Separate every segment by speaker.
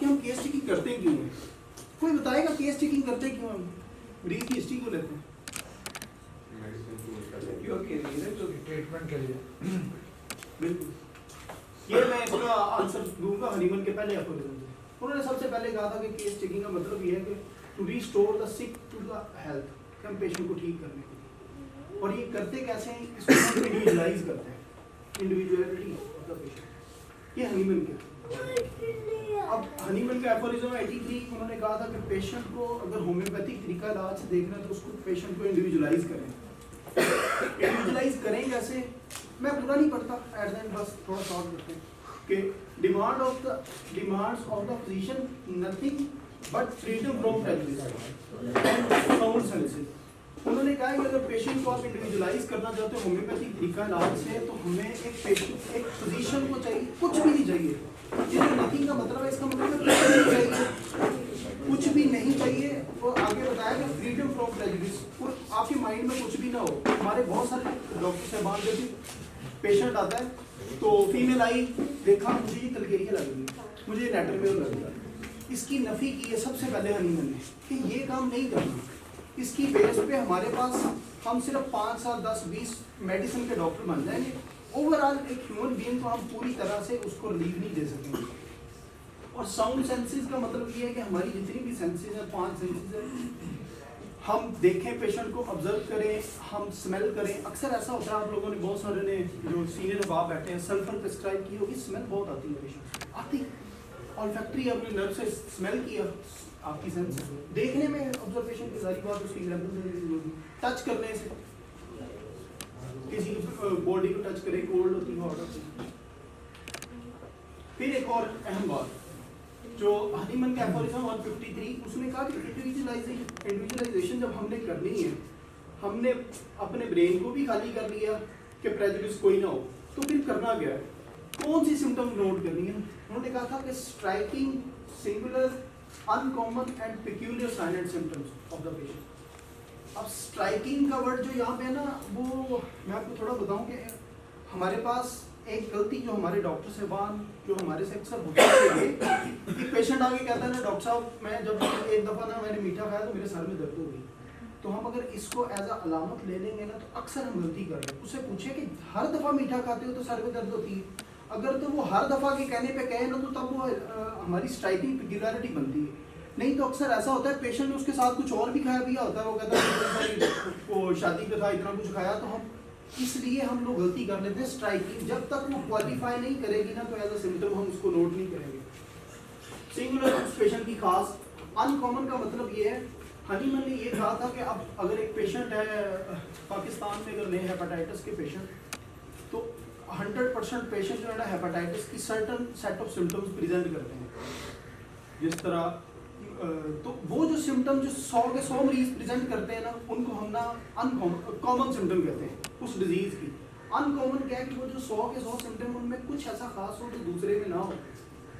Speaker 1: कि हम case taking करते क्यों हैं? कोई बताएगा केस टेकिंग करते क्यों हम? मरीज की हिस्ट्री को लेते हैं
Speaker 2: ट्रीटमेंट के लिए।
Speaker 1: बिल्कुल। ये मैं इसका आंसर दूंगा हनीमन के पहले एफोरिज्म से। उन्होंने सबसे पहले कहा था कि केस टेकिंग का मतलब ये है कि to restore the sick to the health, हम पेशेंट को ठीक करने के लिए। और ये करते कैसे हैं? इसको हम इंडिविजुअलाइज करते हैं, इंडिविजुअलिटी ऑफ द पेशेंट। ये हनीमन के। अब हनीमन का एफोरिज्म 83 उन्होंने कहा था कि पेशेंट को अगर होम्योपैथिक तरीका इलाज से देखना है तो उसको पेशेंट को इंडिविजुअलाइज करें। इंडिविजुअलाइज करें कैसे? मैं पूरा नहीं पढ़ता, एट द एंड बस थोड़ा शॉर्ट करते हैं कि demands of the physician nothing but freedom from prejudice and sound senses. उन्होंने कहा कि अगर पेशेंट को आप इंडिविजुअलाइज करना चाहते हो होम्योपैथिक तरीका इलाज से, तो हमें एक फिजिशियन को चाहिए, कुछ भी नहीं चाहिए। ये नथिंग का मतलब है, इसका मतलब है कुछ भी नहीं चाहिए, कुछ भी नहीं चाहिए। और आगे बताया कि फ्रीडम फ्रॉम प्रेजुडिस, आपके माइंड में कुछ भी ना हो। हमारे बहुत सारे डॉक्टर साहबान जब भी पेशेंट आता है तो फीमेल आई, देखा मुझे ये कलकेरिया लग रही है, मुझे नेटर में लग रहा है, इसकी नफी की है सबसे पहले हनीमन ने कि ये काम नहीं करना। इसकी बेस पे हमारे पास हम सिर्फ 5 साल 10 20 मेडिसिन के डॉक्टर बन जाएंगे, ओवरऑल एक ह्यूमन बीइंग को हम पूरी तरह से उसको रिलीव नहीं दे सकेंगे। और साउंड सेंसेस का मतलब ये है कि हमारी जितनी भी सेंसेस है, 5 सेंसेस है, हम देखें पेशेंट को, ऑब्जर्व करें, हम स्मेल करें। अक्सर ऐसा होता है, आप लोगों ने बहुत सारे ने जो सीनियर बाप बैठे हैं सल्फर प्रिस्क्राइब की होगी, स्मेल बहुत आती है पेशेंट आती, और फैक्ट्री अपने नर्व से स्मेल किया, आपकी सेंस देखने में ऑब्जर्वेशन की सारी बात उसकी एग्जाम्पल, टच करने से किसी बॉडी को टच करें, कोल्ड होती है, हॉट होती है। फिर एक और अहम बात जो हनीमन का एफोरिज्म 153, उसने कहा कि इंडिविजुअलाइजेशन जब हमने करनी है, हमने अपने ब्रेन को भी खाली कर लिया कि प्रेजुडिस कोई ना हो, तो फिर करना क्या है? कौन सी सिम्टम नोट करनी है? उन्होंने कहा था कि striking, singular, uncommon and peculiar sign and symptoms of the patient. अब स्ट्राइकिंग का वर्ड जो यहाँ पे है ना, वो मैं आपको थोड़ा बताऊं कि हमारे पास एक गलती जो हमारे डॉक्टर साहबान जो हमारे से अक्सर होती है, एक पेशेंट आके कहता है ना, डॉक्टर साहब मैं जब एक दफ़ा ना मैंने मीठा खाया तो मेरे सर में दर्द हो गई। तो हम अगर इसको एज अ अलामत ले लेंगे ना, तो अक्सर हम गलती कर रहे हैं। उससे पूछे कि हर दफ़ा मीठा खाते हो तो सर में दर्द होती है? अगर तो वो हर दफ़ा के कहने पे कहे ना, तो तब वो हमारी स्ट्राइकिंग पेक्युलरिटी बनती है। नहीं तो अक्सर ऐसा होता है पेशेंट ने उसके साथ कुछ और भी खाया पिया होता है, वो कहता है वो शादी पे था इतना कुछ खाया, तो हम इसलिए हम लोग गलती कर लेते हैं। स्ट्राइकिंग जब तक वो क्वालिफाई नहीं करेगी ना, तो एज अ सिम्टम हम उसको नोट नहीं करेंगे। सिंगुलर पेशेंट की खास, अनकॉमन का मतलब ये है, हनीमन ने ये कहा था कि अब अगर एक पेशेंट है पाकिस्तान में, अगर नए हेपेटाइटिस के पेशेंट, तो 100% पेशेंट जो है ना हेपेटाइटिस की certain set of symptoms present करते हैं। जिस तरह तो वो जो सिम्टम जो 100 के 100 मरीज प्रेजेंट करते हैं ना, उनको हम ना कॉमन सिम्टम कहते हैं उस डिजीज की। अनकॉमन क्या है कि वो जो 100 के 100 सिम्टम, उनमें कुछ ऐसा खास हो जो दूसरे में ना हो।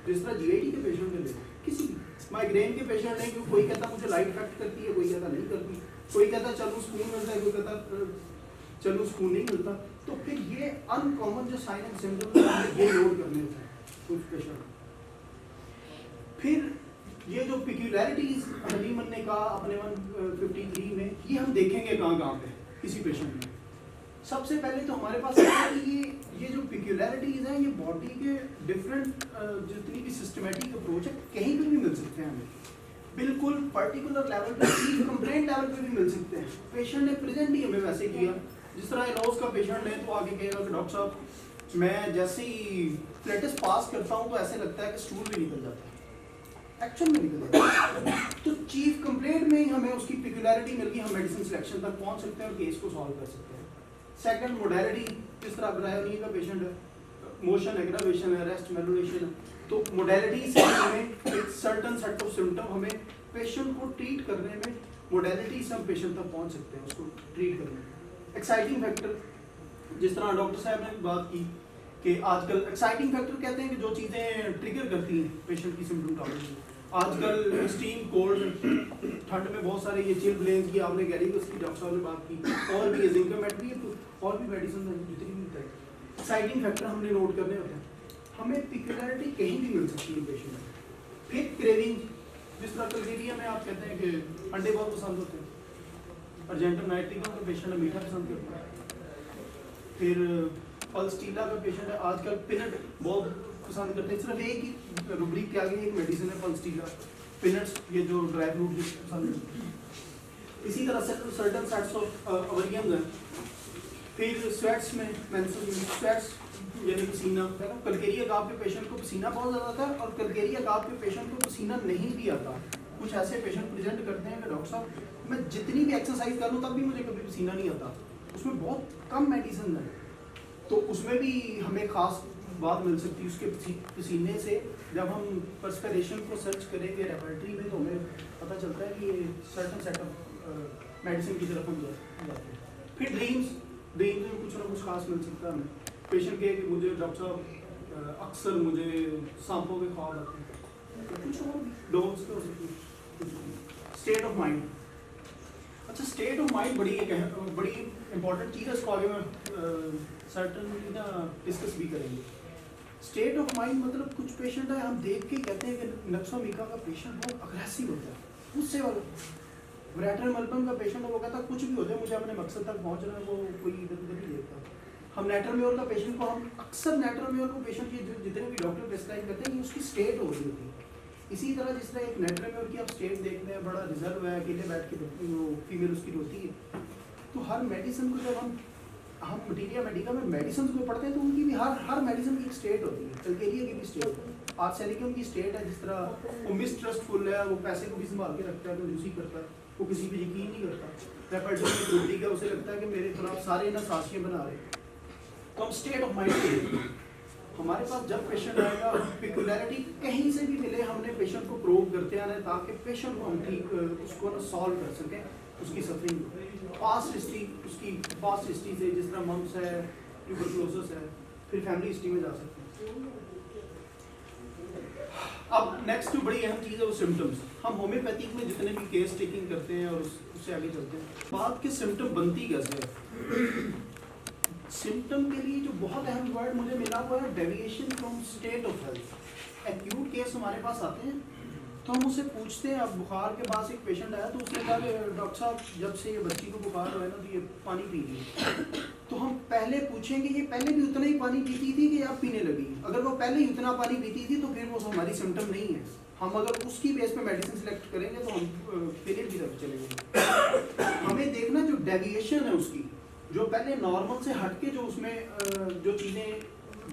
Speaker 1: जिस तरह जीआईटी के पेशेंट में किसी माइग्रेन के पेशेंट है, क्योंकि कोई कहता मुझे लाइट इफेक्ट करती है, कोई कहता नहीं करती, कोई कहता चलो सुकून मिलता है, कोई कहता चलो सुकून नहीं मिलता। तो फिर ये अनकॉमन जो साइन एंड सिम्टम ये नोट करने होते हैं कुछ पेशेंट। फिर ये जो पेक्युलरिटीज हनीमन ने कहा अपने 153 में, ये हम देखेंगे कहाँ पे किसी पेशेंट में। सबसे पहले तो हमारे पास ये जो पेक्युलरिटीज हैं, ये बॉडी के डिफरेंट जितनी भी सिस्टमेटिक अप्रोच है, कहीं पर भी मिल सकते हैं हमें, बिल्कुल पर्टिकुलर लेवल पे, कंप्लेंट लेवल पे भी मिल सकते हैं। पेशेंट ने प्रेजेंट ही हमें वैसे किया, जिस तरह इलाज का पेशेंट है, तो आगे कहेगा कि डॉक्टर साहब मैं जैसे ही प्लेटिस पास करता हूँ तो ऐसे लगता है कि स्टूल भी निकल जाता है, एक्चुअल में निकल जाता है। तो चीफ कंप्लेंट में ही हमें उसकी पेक्युलरिटी मिल गई, हम मेडिसिन सिलेक्शन तक पहुँच सकते हैं और केस को सॉल्व कर सकते हैं। सेकंड मोडालिटी, जिस तरह ब्रायोनी का पेशेंट है, मोशन एग्रावेशन है, रेस्ट मेलोडेशन है, तो मोडालिटी से हमें एक सर्टन सेट ऑफ सिम्टम, हमें पेशेंट को ट्रीट करने में मोडालिटी से हम पेशेंट तक पहुंच सकते हैं उसको ट्रीट करने में। एक्साइटिंग फैक्टर, जिस तरह डॉक्टर साहब ने बात की कि आजकल एक्साइटिंग फैक्टर कहते हैं कि जो चीज़ें ट्रिगर करती हैं पेशेंट की सिम्टोमोलॉजी। आजकल एक्सट्रीम कोल्ड, ठंड में बहुत सारे ये चिल ब्लेंस की आपने गैरिगस की डॉक्टर साहब ने बात की, और भी जिंकोमेट भी है, और भी मेडिसिन जितनी भी है, एक्साइटिंग फैक्टर हमने नोट करने होते हैं। हमें पेक्युलरिटी कहीं भी मिल सकती है पेशेंट में, फिर क्रेविंग, जिस तरह कल्केरिया में आप कहते हैं कि अंडे बहुत पसंद होते हैं, अर्जेंटम नाइट्रिका का पेशेंट है मीठा पसंद करता है, फिर पल्सटीला का पेशेंट है आजकल पिनट बहुत पसंद करते हैं। सिर्फ एक ही रुब्रिक के आगे एक मेडिसिन है पल्सटीला, पिनट्स, ये जो ड्राई फ्रूट पसंद करते हैं। इसी तरह से सर्टन सेट्स ऑफ अवरियम्स हैं। फिर स्वेट्स में स्वेट्स यानी पसीना, कल्केरिया काफ के पेशेंट को पसीना बहुत ज़्यादा आता है और कल्केरिया काफ के पेशेंट को पसीना नहीं भी आता। कुछ ऐसे पेशेंट प्रेजेंट करते हैं कि डॉक्टर साहब मैं जितनी भी एक्सरसाइज कर लूँ तब भी मुझे कभी पसीना नहीं आता, उसमें बहुत कम मेडिसिन है, तो उसमें भी हमें ख़ास बात मिल सकती है उसके पसीने से। जब हम पर्सपिरेशन को सर्च करेंगे लेबोरेटरी में तो हमें पता चलता है कि ये सर्टन सेट ऑफ मेडिसिन की तरफ हम जाते हैं। फिर ड्रीम्स में कुछ ना कुछ खास मिल सकता है हमें। पेशेंट के कि मुझे डॉक्टर साहब अक्सर मुझे सांपों के ख्वाब आते हैं, तो कुछ और डॉग्स के हो सकते हैं। स्टेट ऑफ माइंड, अच्छा स्टेट ऑफ माइंड बड़ी इंपॉर्टेंट चीज़ है, इसको आगे में सर्टनली ना डिस्कस भी करेंगे। स्टेट ऑफ माइंड मतलब कुछ पेशेंट है हम देख के कहते हैं कि नक्सोमिका का पेशेंट बहुत अग्रेसिव होता है, उससे वाला वैरेटर मल्पम का पेशेंट है वो कहता है कुछ भी होता है मुझे अपने मकसद तक पहुंचना है, वो कोई इधर उधर नहीं देखता। हम नेट्रोम्योल का पेशेंट को हम अक्सर नेट्रोम्योल को पेशेंट की जितने भी डॉक्टर प्रेस्क्राइब करते हैं उसकी स्टेट हो रही होती है। इसी तरह जिस तरह एक नेट्रोम्योल की आप स्टेट देखते हैं बड़ा रिजर्व है, अकेले बैठ के वो फीमेल उसकी रोती है, तो हर मेडिसिन को जब हम मटीरिया मेडिका में मेडिसिन को पढ़ते हैं तो उनकी भी हर मेडिसिन की एक स्टेट होती है। कल्केरिया की भी स्टेट है, आर्सेनिकम की स्टेट है, जिस तरह वो मिसट्रस्टफुल है, वो पैसे को भी संभाल के रखता है, कंजूसी करता है, वो किसी पे यकीन नहीं करता। रेपर्टी का उसे लगता है कि मेरे खिलाफ सारे ना साजिशें बना रहे। तो हम स्टेट ऑफ माइंड हमारे पास जब पेशेंट आएगा पिकुलैरिटी कहीं से भी मिले हमने पेशेंट को प्रोव करते आना ताकि पेशेंट को हम ठीक उसको ना सॉल्व कर सकें, उसकी सफरिंग पास्ट हिस्ट्री, उसकी पास्ट हिस्ट्री से जिस तरह मम्स है, ट्यूबरकुलोसिस है, फिर फैमिली हिस्ट्री में जा सकते हैं। अब नेक्स्ट जो बड़ी अहम चीज़ है वो सिम्टम्स। हम होम्योपैथिक में जितने भी केस टेकिंग करते हैं और उससे आगे चलते हैं, बात के सिम्टम बनती कैसे है। सिम्टम के लिए जो बहुत अहम वर्ड मुझे मिला हुआ है deviation from state of health. Acute case हमारे पास आते हैं तो हम उससे पूछते हैं, अब बुखार के पास एक पेशेंट आया तो उसने कहा कि डॉक्टर साहब जब से ये बच्ची को बुखार हुआ है ना तो ये पानी पी रही है। तो हम पहले पूछेंगे ये पहले भी उतना ही पानी पीती थी कि अब पीने लगी। अगर वो पहले ही उतना पानी पीती थी तो फिर वो हमारी सिम्टम नहीं है। हम अगर उसकी बेस पे मेडिसिन सेलेक्ट करेंगे तो हम फेलियर की तरफ चलेंगे। हमें देखना जो डेविएशन है उसकी, जो पहले नॉर्मल से हट के जो उसमें जो चीज़ें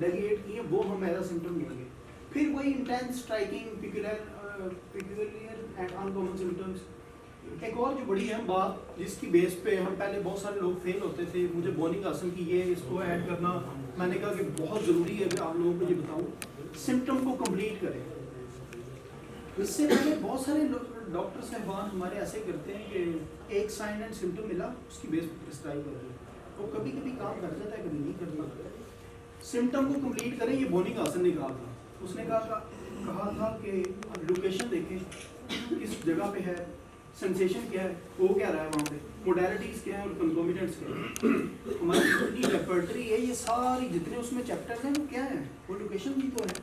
Speaker 1: डेविएट की हैं वो हम एज सिम्टम लेंगे। फिर वही intense striking peculiar and uncommon symptoms. एक और जो बड़ी अहम बात जिसकी बेस पे हम पहले बहुत सारे लोग फेल होते थे, मुझे बोनिंग आसन की ये इसको ऐड करना मैंने कहा कि बहुत ज़रूरी है कि आप लोगों को ये बताऊँ, सिम्टम को कंप्लीट करें। इससे पहले बहुत सारे डॉक्टर साहबान हमारे ऐसे करते हैं कि एक साइन एंड सिम्टम मिला उसकी बेस पर प्रिस्क्राइब कर रहे हैं, वो कभी कभी काम कर जाता है कभी नहीं करता। सिम्टम को कंप्लीट करें ये बोनिंग आसन ने कहा था। उसने कहा था कि लोकेशन देखें किस जगह पे है, सेंसेशन क्या है, वो क्या रहा है वहाँ पे, मोडालिटीज़ क्या है और कंकोमिनेंट्स क्या है। हमारी जितनी रेपर्टरी है ये सारी जितने उसमें चैप्टर्स हैं वो क्या है, वो लोकेशन भी तो है।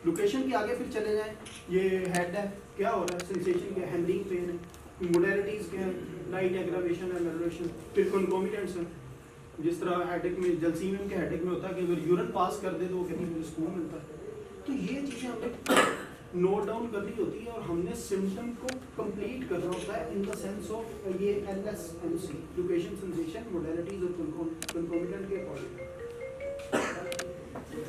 Speaker 1: लोकेशन के आगे फिर चले जाएं, ये हेड है क्या हो रहा है, सेंसेशन क्या है, हैमरिंग पेन है, मोडालिटीज़ क्या है, नाइट एग्रावेशन है, मेलोरेशन, फिर कंकोमिनेंट्स हैं। जिस तरह हेडेक में जलसीमियम के हेडेक में होता है कि अगर यूरिन पास कर दे तो वो कहती मुझे सुकून मिलता है। तो ये चीज़ें हमें नोट डाउन करनी होती है और हमने सिम्टम को कंप्लीट करना होता है इन द सेंस ऑफ ये LSMC लोकेशन, सेंसेशन, मोडालिटीज और कंकोमिनेंट के अकॉर्डिंग।